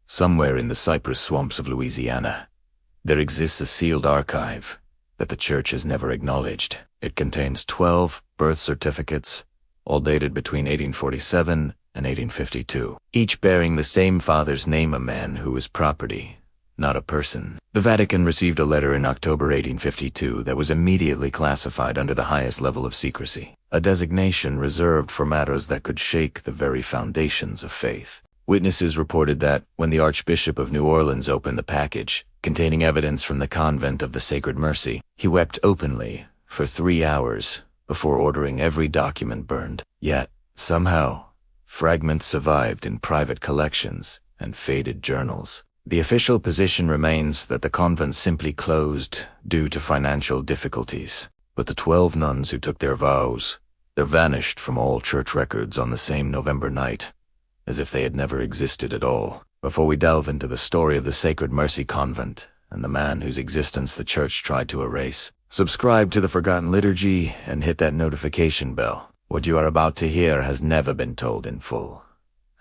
Somewhere in the cypress swamps of Louisiana, there exists a sealed archive that the church has never acknowledged. It contains 12 birth certificates, all dated between 1847 and 1852, each bearing the same father's name, a man who is property, not a person. The Vatican received a letter in October 1852 that was immediately classified under the highest level of secrecy, a designation reserved for matters that could shake the very foundations of faith. Witnesses reported that when the Archbishop of New Orleans opened the package containing evidence from the convent of the Sacred Mercy, he wept openly for 3 hours before ordering every document burned. Yet, somehow, fragments survived in private collections and faded journals. The official position remains that the convent simply closed due to financial difficulties, but the 12 nuns who took their vows, they vanished from all church records on the same November night, as if they had never existed at all. Before we delve into the story of the Sacred Mercy Convent and the man whose existence the church tried to erase, subscribe to the Forgotten Liturgy and hit that notification bell. What you are about to hear has never been told in full,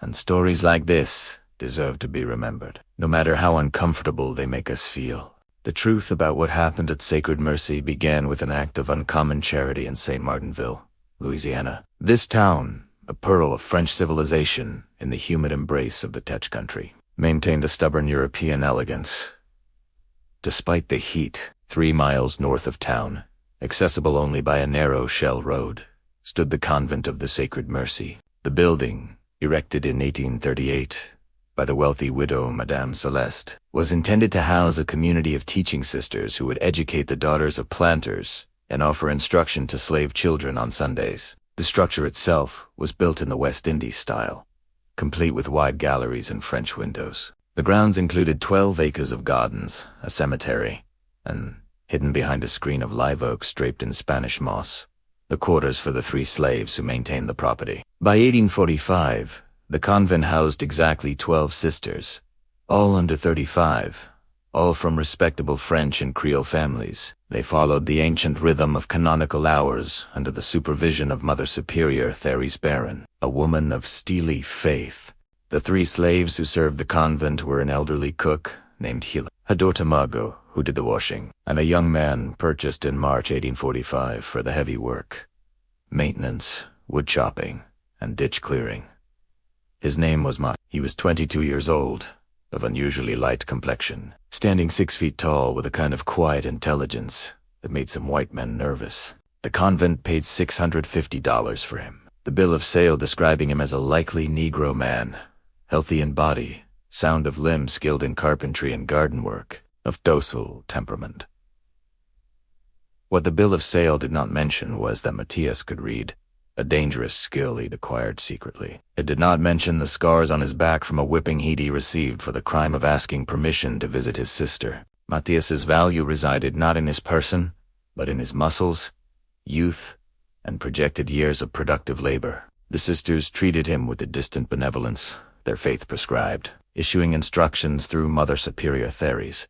and stories like this deserve to be remembered, no matter how uncomfortable they make us feel. The truth about what happened at Sacred Mercy began with an act of uncommon charity in St. Martinville, Louisiana. This town, a pearl of French civilization in the humid embrace of the Tetch country, maintained a stubborn European elegance. Despite the heat, 3 miles north of town, accessible only by a narrow shell road, stood the Convent of the Sacred Mercy. The building, erected in 1838 by the wealthy widow Madame Celeste, was intended to house a community of teaching sisters who would educate the daughters of planters and offer instruction to slave children on Sundays. The structure itself was built in the West Indies style, complete with wide galleries and French windows. The grounds included 12 acres of gardens, a cemetery, and, hidden behind a screen of live oaks draped in Spanish moss, the quarters for the 3 slaves who maintained the property. By 1845, the convent housed exactly 12 sisters, all under 35, all from respectable French and Creole families. They followed the ancient rhythm of canonical hours under the supervision of Mother Superior Therese Barron, a woman of steely faith. The 3 slaves who served the convent were an elderly cook named Hila, her daughter Margot, who did the washing, and a young man purchased in March 1845 for the heavy work, maintenance, wood chopping, and ditch clearing. His name was Ma. He was 22 years old, of unusually light complexion, standing 6 feet tall with a kind of quiet intelligence that made some white men nervous. The convent paid $650 for him, the bill of sale describing him as a likely Negro man, healthy in body, sound of limb, skilled in carpentry and garden work, of docile temperament. What the bill of sale did not mention was that Matthias could read, a dangerous skill he'd acquired secretly. It did not mention the scars on his back from a whipping he received for the crime of asking permission to visit his sister. Matthias's value resided not in his person, but in his muscles, youth, and projected years of productive labor. The sisters treated him with the distant benevolence their faith prescribed, issuing instructions through Mother Superior Therese,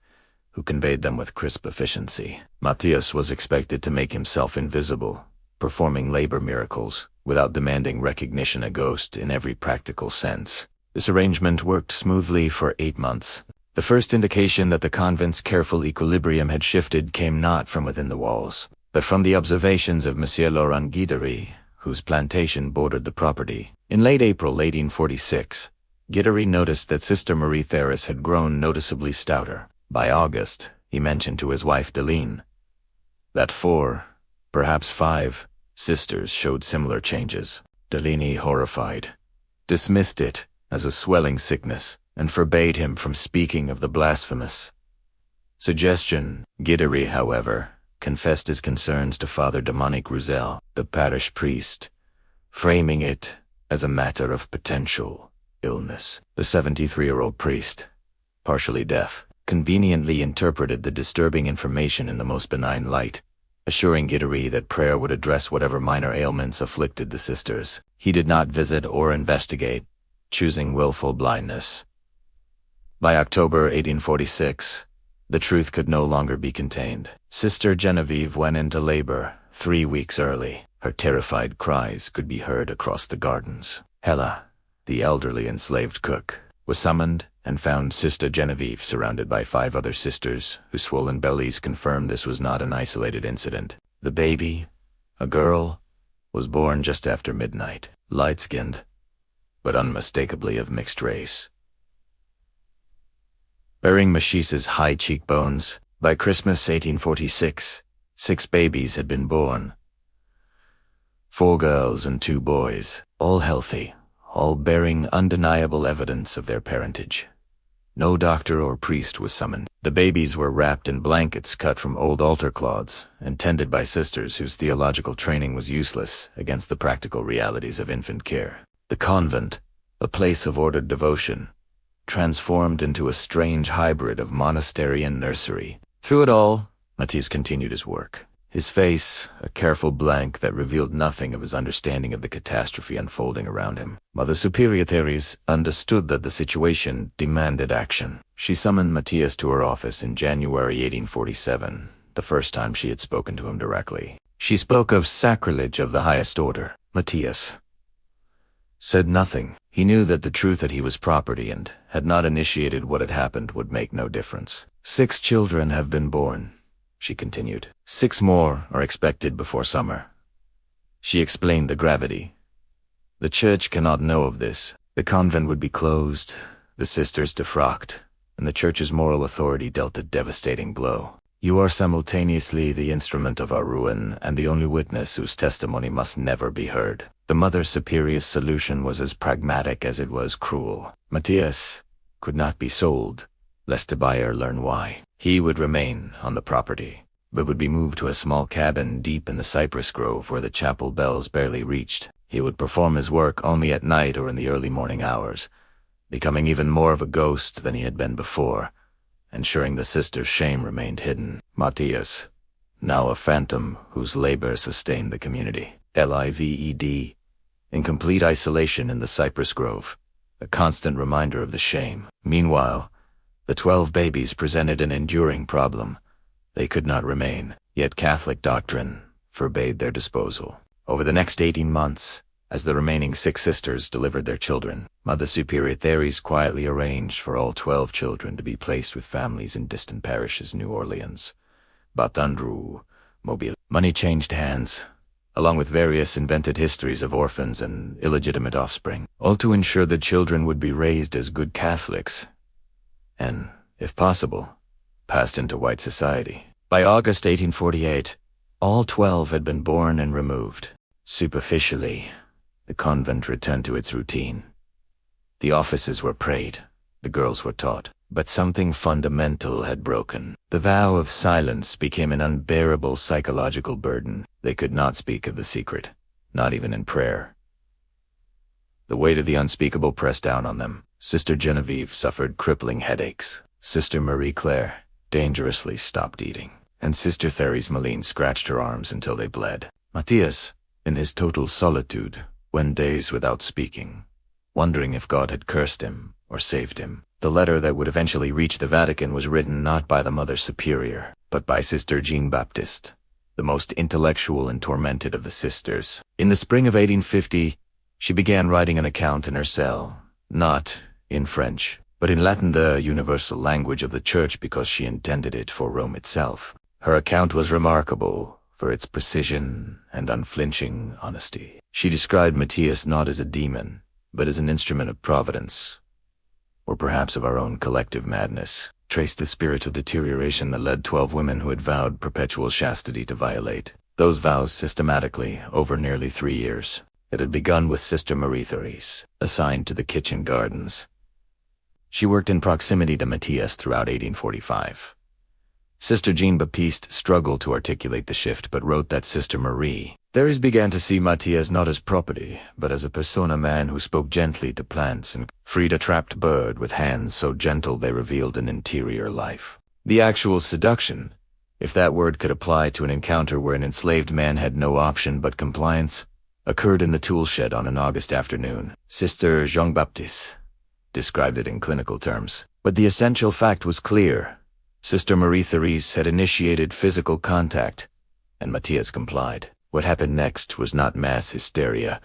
who conveyed them with crisp efficiency. Matthias was expected to make himself invisible, performing labor miracles without demanding recognition, a ghost in every practical sense. This arrangement worked smoothly for 8 months. The first indication that the convent's careful equilibrium had shifted came not from within the walls, but from the observations of Monsieur Laurent Guidry, whose plantation bordered the property. In late April 1846, Guidry noticed that Sister Marie Therese had grown noticeably stouter. By August, he mentioned to his wife Deline that 4, perhaps 5, sisters showed similar changes. Deline, horrified, dismissed it as a swelling sickness and forbade him from speaking of the blasphemous suggestion. Guidry, however, confessed his concerns to Father Dominique Roussel, the parish priest, framing it as a matter of potential illness. The 73-year-old priest, partially deaf, conveniently interpreted the disturbing information in the most benign light, assuring Guidry that prayer would address whatever minor ailments afflicted the sisters. He did not visit or investigate, choosing willful blindness. By October 1846, the truth could no longer be contained. Sister Genevieve went into labor 3 weeks early. Her terrified cries could be heard across the gardens. Hella, the elderly enslaved cook, was summoned and found Sister Genevieve surrounded by 5 other sisters whose swollen bellies confirmed this was not an isolated incident. The baby, a girl, was born just after midnight, light-skinned, but unmistakably of mixed race. Bearing Machisse's high cheekbones, by Christmas 1846, 6 babies had been born. 4 girls and 2 boys, all healthy, all bearing undeniable evidence of their parentage. No doctor or priest was summoned. The babies were wrapped in blankets cut from old altar cloths and tended by sisters whose theological training was useless against the practical realities of infant care. The convent, a place of ordered devotion, transformed into a strange hybrid of monastery and nursery. Through it all, Matisse continued his work. His face, a careful blank that revealed nothing of his understanding of the catastrophe unfolding around him. Mother Superior Therese understood that the situation demanded action. She summoned Matthias to her office in January 1847, the first time she had spoken to him directly. She spoke of sacrilege of the highest order. Matthias said nothing. He knew that the truth that he was property and had not initiated what had happened would make no difference. 6 children have been born, she continued. 6 more are expected before summer. She explained the gravity. The church cannot know of this. The convent would be closed, the sisters defrocked, and the church's moral authority dealt a devastating blow. You are simultaneously the instrument of our ruin and the only witness whose testimony must never be heard. The Mother Superior's solution was as pragmatic as it was cruel. Matthias could not be sold, lest the buyer learn why. He would remain on the property, but would be moved to a small cabin deep in the cypress grove where the chapel bells barely reached. He would perform his work only at night or in the early morning hours, becoming even more of a ghost than he had been before, ensuring the sisters' shame remained hidden. Matthias, now a phantom whose labor sustained the community. Lived, in complete isolation in the cypress grove, a constant reminder of the shame. Meanwhile, the 12 babies presented an enduring problem. They could not remain, yet Catholic doctrine forbade their disposal. Over the next 18 months, as the remaining 6 sisters delivered their children, Mother Superior Therese quietly arranged for all 12 children to be placed with families in distant parishes, New Orleans, Batandrou, Mobile. Money changed hands, along with various invented histories of orphans and illegitimate offspring, all to ensure the children would be raised as good Catholics and, if possible, passed into white society. By August 1848, all 12 had been born and removed. Superficially, the convent returned to its routine. The offices were prayed, the girls were taught, but something fundamental had broken. The vow of silence became an unbearable psychological burden. They could not speak of the secret, not even in prayer. The weight of the unspeakable pressed down on them. Sister Genevieve suffered crippling headaches. Sister Marie Claire dangerously stopped eating, and Sister Therese Maline scratched her arms until they bled. Matthias, in his total solitude, went days without speaking, wondering if God had cursed him or saved him. The letter that would eventually reach the Vatican was written not by the Mother Superior, but by Sister Jean-Baptiste, the most intellectual and tormented of the sisters. In the spring of 1850, she began writing an account in her cell, not in French, but in Latin, the universal language of the Church, because she intended it for Rome itself. Her account was remarkable for its precision and unflinching honesty. She described Matthias not as a demon, but as an instrument of providence, or perhaps of our own collective madness, traced the spiritual deterioration that led 12 women who had vowed perpetual chastity to violate those vows systematically over nearly 3 years. It had begun with Sister Marie Therese, assigned to the kitchen gardens. She worked in proximity to Matthias throughout 1845. Sister Jean-Baptiste struggled to articulate the shift, but wrote that Sister Marie Therese began to see Matthias not as property, but as a persona man who spoke gently to plants and freed a trapped bird with hands so gentle they revealed an interior life. The actual seduction, if that word could apply to an encounter where an enslaved man had no option but compliance, occurred in the tool shed on an August afternoon. Sister Jean-Baptiste described it in clinical terms, but the essential fact was clear. Sister Marie Therese had initiated physical contact, and Matthias complied. What happened next was not mass hysteria,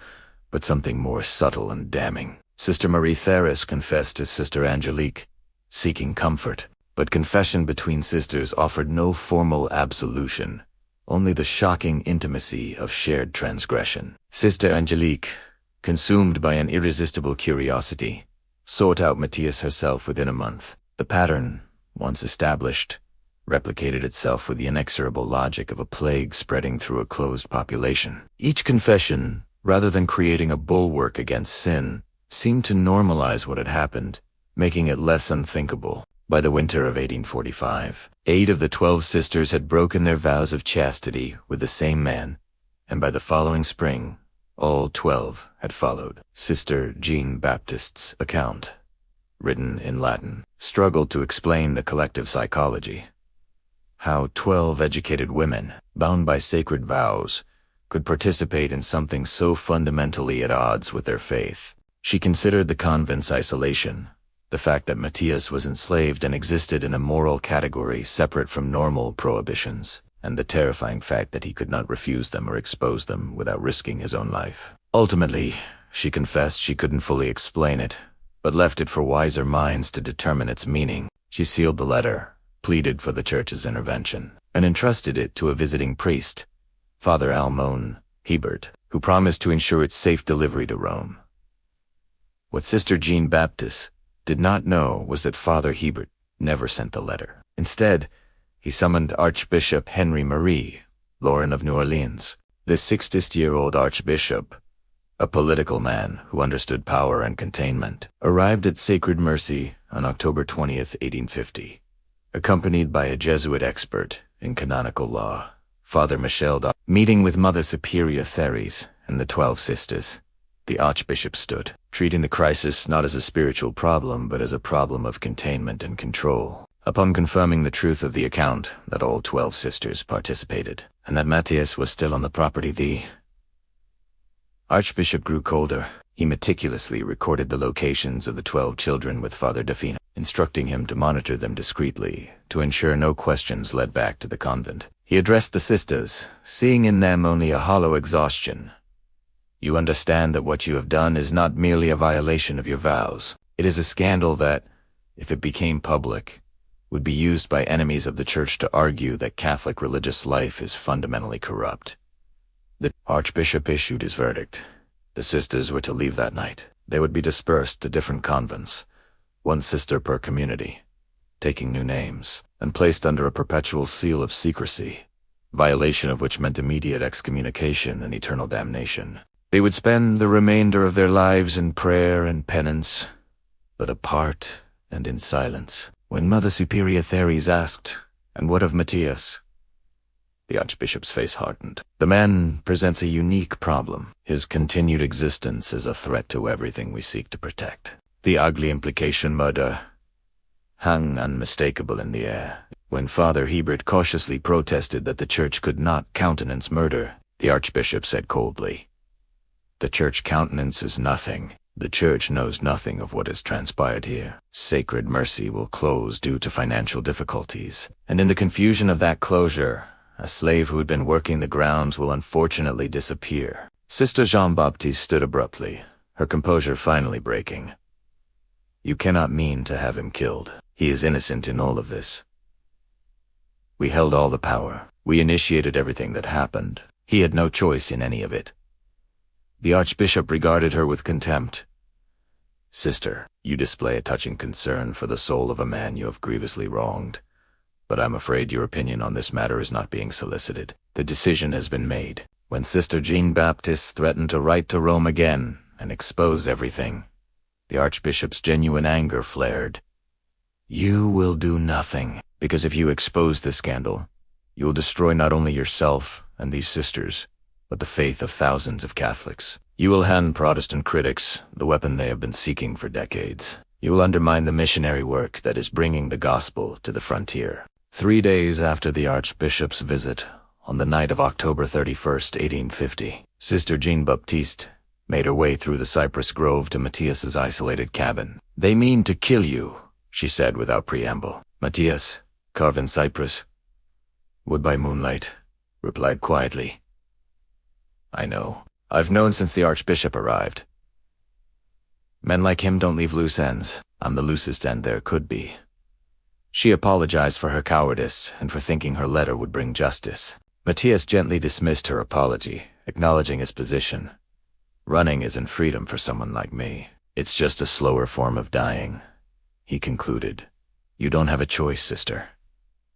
but something more subtle and damning. Sister Marie Therese confessed to Sister Angelique seeking comfort. But confession between sisters offered no formal absolution, only the shocking intimacy of shared transgression. Sister Angelique, consumed by an irresistible curiosity, sought out Matthias herself within a month. The pattern, once established, replicated itself with the inexorable logic of a plague spreading through a closed population. Each confession, rather than creating a bulwark against sin, seemed to normalize what had happened, making it less unthinkable. By the winter of 1845, 8 of the 12 sisters had broken their vows of chastity with the same man, and by the following spring, all 12 had followed. Sister Jean Baptiste's account, written in Latin, struggled to explain the collective psychology. How 12 educated women, bound by sacred vows, could participate in something so fundamentally at odds with their faith. She considered the convent's isolation, the fact that Matthias was enslaved and existed in a moral category separate from normal prohibitions, and the terrifying fact that he could not refuse them or expose them without risking his own life. Ultimately, she confessed she couldn't fully explain it, but left it for wiser minds to determine its meaning. She sealed the letter, pleaded for the church's intervention, and entrusted it to a visiting priest, Father Almon Hebert, who promised to ensure its safe delivery to Rome. What Sister Jean Baptiste did not know was that Father Hebert never sent the letter. Instead, he summoned Archbishop Henry Marie, Lauren of New Orleans. This 60-year-old archbishop, a political man who understood power and containment, arrived at Sacred Mercy on October 20th, 1850, accompanied by a Jesuit expert in canonical law, Father Michel. Meeting with Mother Superior Therese and the 12 sisters, the archbishop stood, treating the crisis not as a spiritual problem but as a problem of containment and control. Upon confirming the truth of the account that all 12 sisters participated, and that Matthias was still on the property, the archbishop grew colder. He meticulously recorded the locations of the 12 children with Father Defina, instructing him to monitor them discreetly to ensure no questions led back to the convent. He addressed the sisters, seeing in them only a hollow exhaustion. You understand that what you have done is not merely a violation of your vows. It is a scandal that, if it became public, would be used by enemies of the Church to argue that Catholic religious life is fundamentally corrupt. The archbishop issued his verdict. The sisters were to leave that night. They would be dispersed to different convents, 1 sister per community, taking new names, and placed under a perpetual seal of secrecy, violation of which meant immediate excommunication and eternal damnation. They would spend the remainder of their lives in prayer and penance, but apart and in silence. When Mother Superior Therese asked, "And what of Matthias?" the archbishop's face hardened. The man presents a unique problem. His continued existence is a threat to everything we seek to protect. The ugly implication murder hung unmistakable in the air. When Father Hebert cautiously protested that the Church could not countenance murder, the archbishop said coldly, "The Church countenances nothing. The Church knows nothing of what has transpired here. Sacred Mercy will close due to financial difficulties, and in the confusion of that closure, a slave who had been working the grounds will unfortunately disappear." Sister Jean-Baptiste stood abruptly, her composure finally breaking. "You cannot mean to have him killed. He is innocent in all of this. We held all the power. We initiated everything that happened. He had no choice in any of it." The archbishop regarded her with contempt. "Sister, you display a touching concern for the soul of a man you have grievously wronged, but I'm afraid your opinion on this matter is not being solicited. The decision has been made." When Sister Jean Baptiste threatened to write to Rome again and expose everything, the archbishop's genuine anger flared. "You will do nothing, because if you expose this scandal, you will destroy not only yourself and these sisters, but the faith of thousands of Catholics. You will hand Protestant critics the weapon they have been seeking for decades. You will undermine the missionary work that is bringing the gospel to the frontier." 3 days after the archbishop's visit, on the night of October 31st, 1850, Sister Jean Baptiste made her way through the cypress grove to Matthias's isolated cabin. "They mean to kill you," she said without preamble. Matthias, carven cypress, "Wood by moonlight," replied quietly. "I know. I've known since the archbishop arrived." Men like him don't leave loose ends. I'm the loosest end there could be. She apologized for her cowardice and for thinking her letter would bring justice. Matthias gently dismissed her apology, acknowledging his position. Running isn't freedom for someone like me. It's just a slower form of dying, he concluded. You don't have a choice, sister.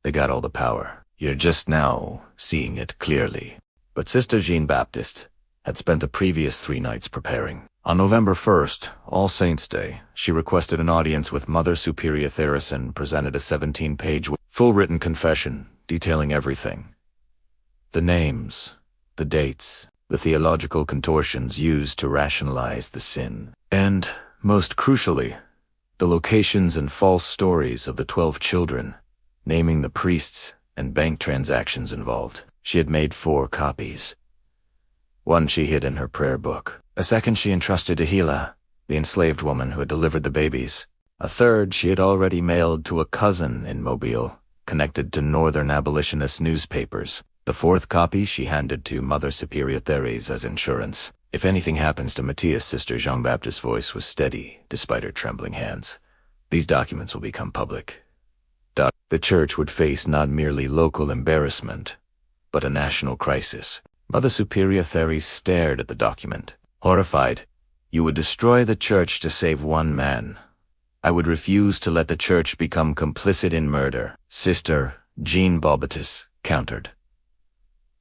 They got all the power. You're just now seeing it clearly. But Sister Jean-Baptiste had spent the previous 3 nights preparing. On November 1st, All Saints' Day, she requested an audience with Mother Superior Theres and presented a 17-page full written confession detailing everything. The names, the dates, the theological contortions used to rationalize the sin, and, most crucially, the locations and false stories of the 12 children, naming the priests and bank transactions involved. She had made 4 copies. One she hid in her prayer book. A second she entrusted to Gila, the enslaved woman who had delivered the babies. A third she had already mailed to a cousin in Mobile, connected to northern abolitionist newspapers. The 4th copy she handed to Mother Superior Theres as insurance. If anything happens to Matthias, Sister Jean-Baptiste's voice was steady, despite her trembling hands. These documents will become public. The church would face not merely local embarrassment, but a national crisis. Mother Superior Theres stared at the document. Horrified, you would destroy the church to save one man. I would refuse to let the church become complicit in murder, Sister Jean-Baptiste countered.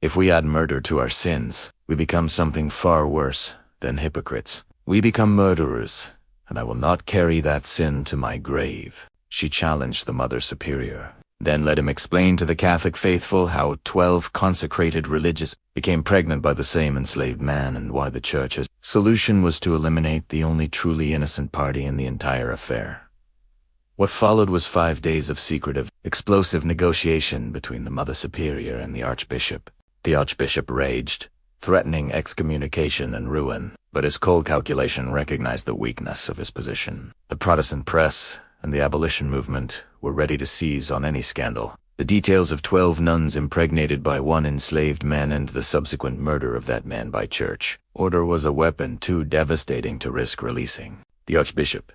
If we add murder to our sins, we become something far worse than hypocrites. We become murderers, and I will not carry that sin to my grave. She challenged the Mother Superior. Then let him explain to the Catholic faithful how 12 consecrated religious became pregnant by the same enslaved man and why the church's solution was to eliminate the only truly innocent party in the entire affair. What followed was 5 days of secretive, explosive negotiation between the Mother Superior and the Archbishop. The Archbishop raged, threatening excommunication and ruin, but his cold calculation recognized the weakness of his position. The Protestant press and the abolition movement were ready to seize on any scandal. The details of 12 nuns impregnated by one enslaved man and the subsequent murder of that man by church order was a weapon too devastating to risk releasing. The Archbishop,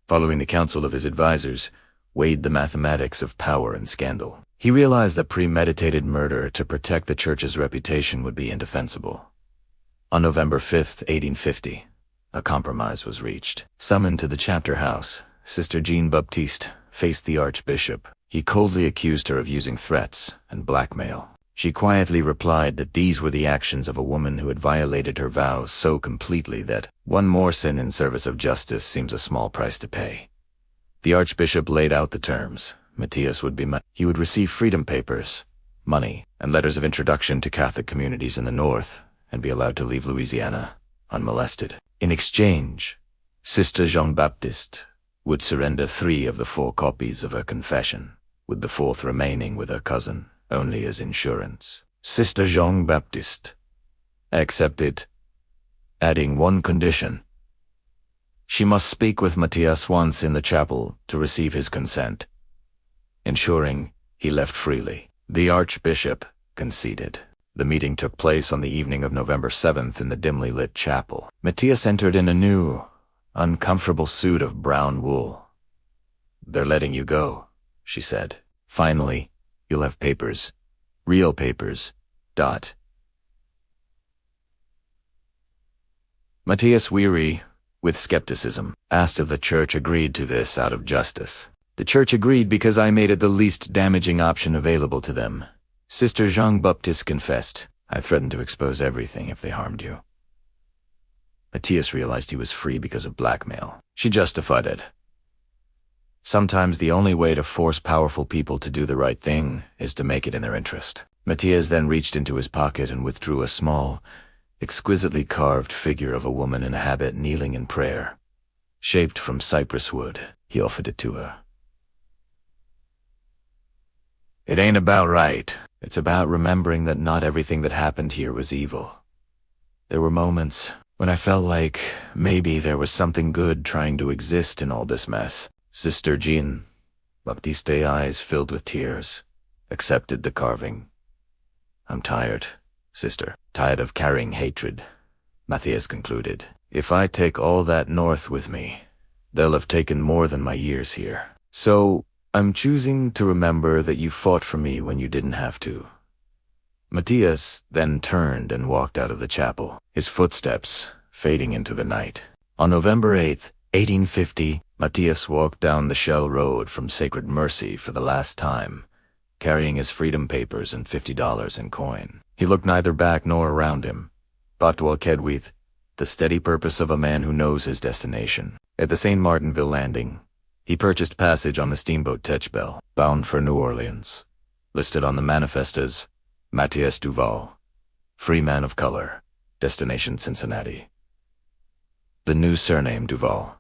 following the counsel of his advisors, weighed the mathematics of power and scandal. He realized that premeditated murder to protect the church's reputation would be indefensible. On November 5, 1850, a compromise was reached. Summoned to the chapter house, Sister Jean-Baptiste faced the Archbishop. He coldly accused her of using threats and blackmail. She quietly replied that these were the actions of a woman who had violated her vows so completely that one more sin in service of justice seems a small price to pay. The Archbishop laid out the terms. Matthias would be he would receive freedom papers, money, and letters of introduction to Catholic communities in the North, and be allowed to leave Louisiana unmolested. In exchange, Sister Jean-Baptiste would surrender 3 of the 4 copies of her confession, with the 4th remaining with her cousin, only as insurance. Sister Jean-Baptiste accepted, adding one condition. She must speak with Matthias once in the chapel to receive his consent, ensuring he left freely. The Archbishop conceded. The meeting took place on the evening of November 7th in the dimly lit chapel. Matthias entered in a new, uncomfortable suit of brown wool. "They're letting you go," she said. "Finally, you'll have papers. Real papers. ... Matthias, weary with skepticism, asked if the church agreed to this out of justice. "The church agreed because I made it the least damaging option available to them," Sister Jean-Baptiste confessed. "I threatened to expose everything if they harmed you." Matthias realized he was free because of blackmail. She justified it. Sometimes the only way to force powerful people to do the right thing is to make it in their interest. Matthias then reached into his pocket and withdrew a small, exquisitely carved figure of a woman in a habit kneeling in prayer. Shaped from cypress wood, he offered it to her. "It ain't about right. It's about remembering that not everything that happened here was evil. There were moments when I felt like maybe there was something good trying to exist in all this mess." Sister Jean-Baptiste's eyes filled with tears, accepted the carving. "I'm tired, sister. Tired of carrying hatred," Matthias concluded. If I take all that north with me, they'll have taken more than my years here. So, I'm choosing to remember that you fought for me when you didn't have to." Matthias then turned and walked out of the chapel, his footsteps fading into the night. On November 8th, 1850, Matthias walked down the Shell Road from Sacred Mercy for the last time, carrying his freedom papers and $50 in coin. He looked neither back nor around him, but walked with the steady purpose of a man who knows his destination. At the St. Martinville landing, he purchased passage on the steamboat Techbel, bound for New Orleans. Listed on the manifest as Matthias Duval, free man of color, destination Cincinnati. The new surname Duval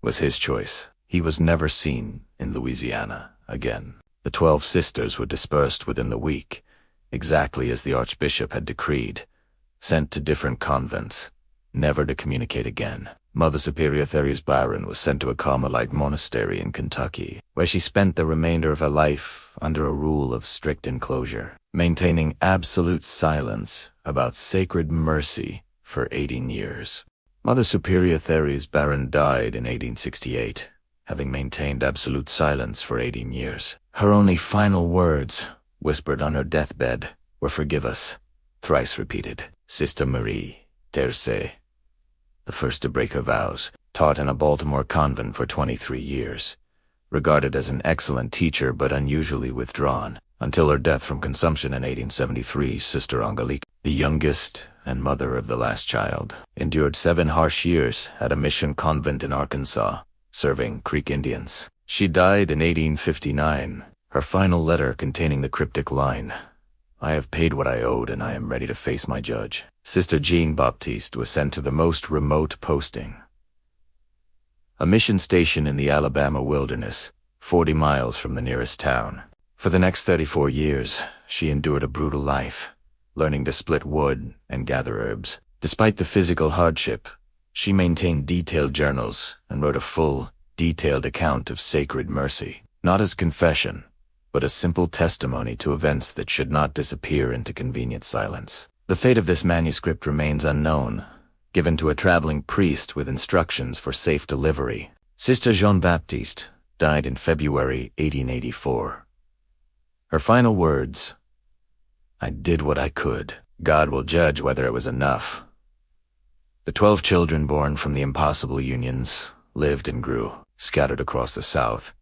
was his choice. He was never seen in Louisiana again. The 12 sisters were dispersed within the week, exactly as the Archbishop had decreed, sent to different convents, never to communicate again. Mother Superior Therese Byron was sent to a Carmelite monastery in Kentucky, where she spent the remainder of her life under a rule of strict enclosure, maintaining absolute silence about sacred mercy for 18 years. Mother Superior Therese Byron died in 1868, having maintained absolute silence for 18 years. Her only final words, whispered on her deathbed, were "Forgive us," thrice repeated. Sister Marie Terce, the first to break her vows, taught in a Baltimore convent for 23 years, regarded as an excellent teacher but unusually withdrawn, until her death from consumption in 1873. Sister Angelique, the youngest and mother of the last child, endured 7 harsh years at a mission convent in Arkansas, serving Creek Indians. She died in 1859, her final letter containing the cryptic line, "I have paid what I owed and I am ready to face my judge." Sister Jean Baptiste was sent to the most remote posting, a mission station in the Alabama wilderness, 40 miles from the nearest town. For the next 34 years, she endured a brutal life, learning to split wood and gather herbs. Despite the physical hardship, she maintained detailed journals and wrote a full, detailed account of sacred mercy, not as confession, but a simple testimony to events that should not disappear into convenient silence. The fate of this manuscript remains unknown, given to a traveling priest with instructions for safe delivery. Sister Jean Baptiste died in February 1884. Her final words, "I did what I could. God will judge whether it was enough." The 12 children born from the impossible unions lived and grew, scattered across the South,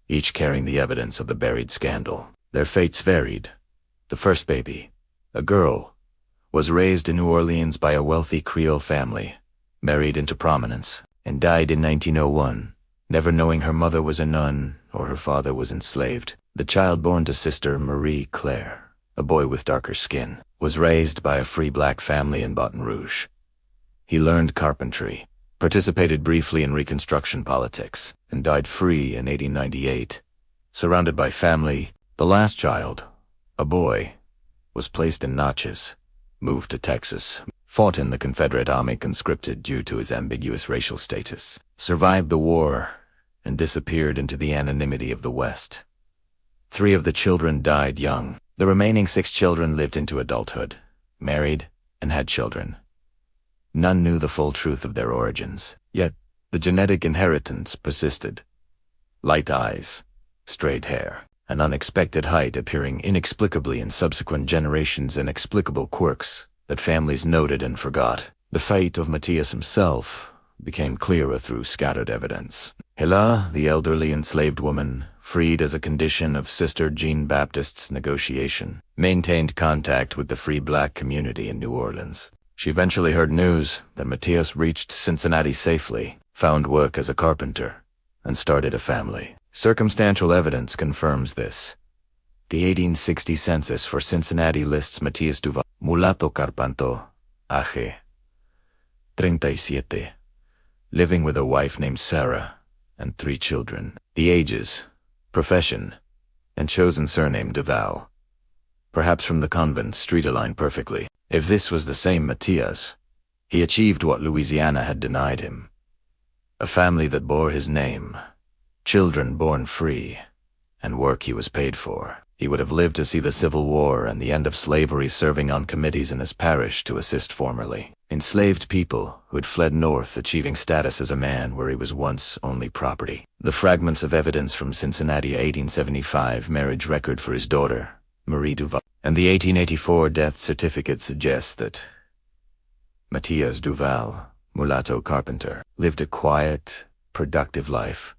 each carrying the evidence of the buried scandal. Their fates varied. The first baby, a girl, was raised in New Orleans by a wealthy Creole family, married into prominence, and died in 1901, never knowing her mother was a nun or her father was enslaved. The child born to Sister Marie Claire, a boy with darker skin, was raised by a free black family in Baton Rouge. He learned carpentry, participated briefly in Reconstruction politics, and died free in 1898. Surrounded by family, the last child, a boy, was placed in Natchez, moved to Texas, fought in the Confederate Army, conscripted due to his ambiguous racial status, survived the war, and disappeared into the anonymity of the West. 3 of the children died young. The remaining 6 children lived into adulthood, married, and had children. None knew the full truth of their origins, yet the genetic inheritance persisted. Light eyes, straight hair, an unexpected height appearing inexplicably in subsequent generations, inexplicable quirks that families noted and forgot. The fate of Matthias himself became clearer through scattered evidence. Hila, the elderly enslaved woman, freed as a condition of Sister Jean Baptiste's negotiation, maintained contact with the free black community in New Orleans. She eventually heard news that Matthias reached Cincinnati safely, found work as a carpenter, and started a family. Circumstantial evidence confirms this. The 1860 census for Cincinnati lists Matthias Duval, mulato carpanto, age 37, living with a wife named Sarah and 3 children. The ages, profession, and chosen surname Duval, perhaps from the convent, street align perfectly. If this was the same Matthias, he achieved what Louisiana had denied him. A family that bore his name, children born free, and work he was paid for. He would have lived to see the Civil War and the end of slavery, serving on committees in his parish to assist formerly. enslaved people who had fled north, achieving status as a man where he was once only property. The fragments of evidence from Cincinnati 1875 marriage record for his daughter, Marie Duval, and the 1884 death certificate suggest that Matthias Duval, mulatto carpenter, lived a quiet, productive life,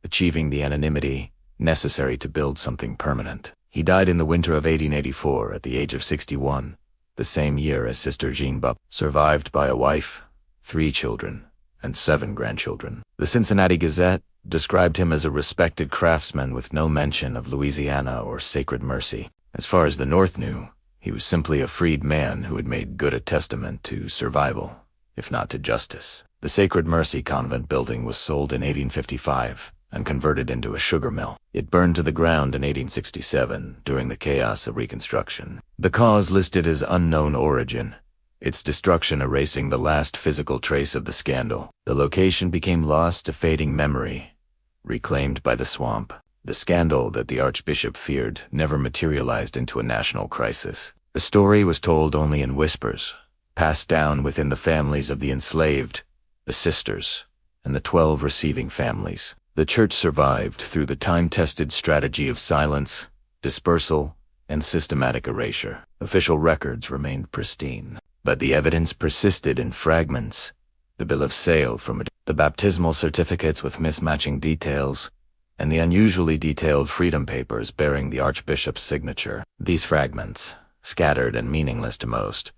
achieving the anonymity necessary to build something permanent. He died in the winter of 1884 at the age of 61, the same year as Sister Jean Baptiste, survived by a wife, 3 children, and 7 grandchildren. The Cincinnati Gazette described him as a respected craftsman with no mention of Louisiana or Sacred Mercy. As far as the North knew, he was simply a freed man who had made good a testament to survival, if not to justice. The Sacred Mercy convent building was sold in 1855 and converted into a sugar mill. It burned to the ground in 1867 during the chaos of Reconstruction. The cause listed as unknown origin, its destruction erasing the last physical trace of the scandal. The location became lost to fading memory, reclaimed by the swamp. The scandal that the Archbishop feared never materialized into a national crisis. The story was told only in whispers, passed down within the families of the enslaved, the sisters, and the 12 receiving families. The church survived through the time-tested strategy of silence, dispersal, and systematic erasure. Official records remained pristine, but the evidence persisted in fragments. The bill of sale from the baptismal certificates with mismatching details, and the unusually detailed freedom papers bearing the Archbishop's signature. These fragments, scattered and meaningless to most,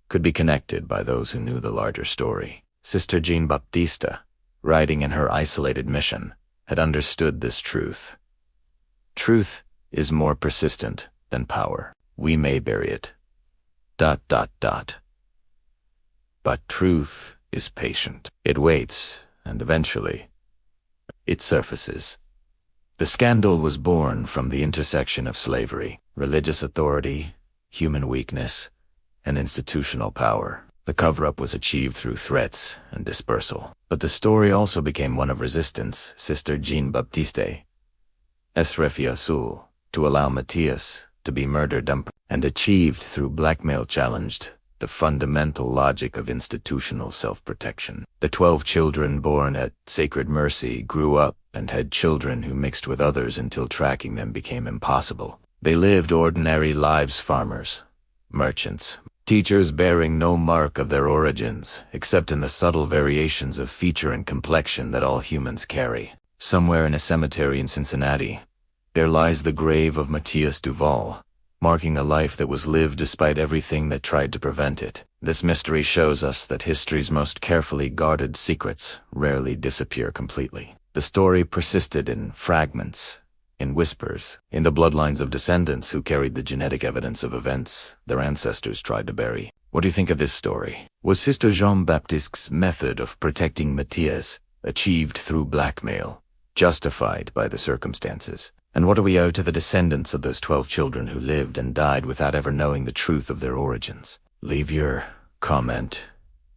could be connected by those who knew the larger story. Sister Jean Baptiste, writing in her isolated mission, had understood this truth. Truth is more persistent than power. We may bury it. ... But truth is patient. It waits, and eventually, it surfaces. The scandal was born from the intersection of slavery, religious authority, human weakness, and institutional power. The cover-up was achieved through threats and dispersal. But the story also became one of resistance. Sister Jean Baptiste refusal to allow Matthias to be murdered and achieved through blackmail challenged the fundamental logic of institutional self-protection. The 12 children born at Sacred Mercy grew up and had children who mixed with others until tracking them became impossible. They lived ordinary lives, farmers, merchants, teachers bearing no mark of their origins, except in the subtle variations of feature and complexion that all humans carry. Somewhere in a cemetery in Cincinnati, there lies the grave of Matthias Duval, marking a life that was lived despite everything that tried to prevent it. This mystery shows us that history's most carefully guarded secrets rarely disappear completely. The story persisted in fragments, in whispers, in the bloodlines of descendants who carried the genetic evidence of events their ancestors tried to bury. What do you think of this story? Was Sister Jean Baptiste's method of protecting Matthias, achieved through blackmail, justified by the circumstances? And what do we owe to the descendants of those 12 children who lived and died without ever knowing the truth of their origins? Leave your comment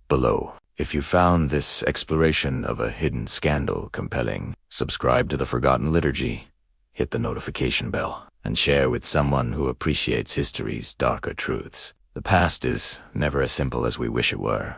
below. If you found this exploration of a hidden scandal compelling, subscribe to the Forgotten Liturgy, hit the notification bell, and share with someone who appreciates history's darker truths. The past is never as simple as we wish it were.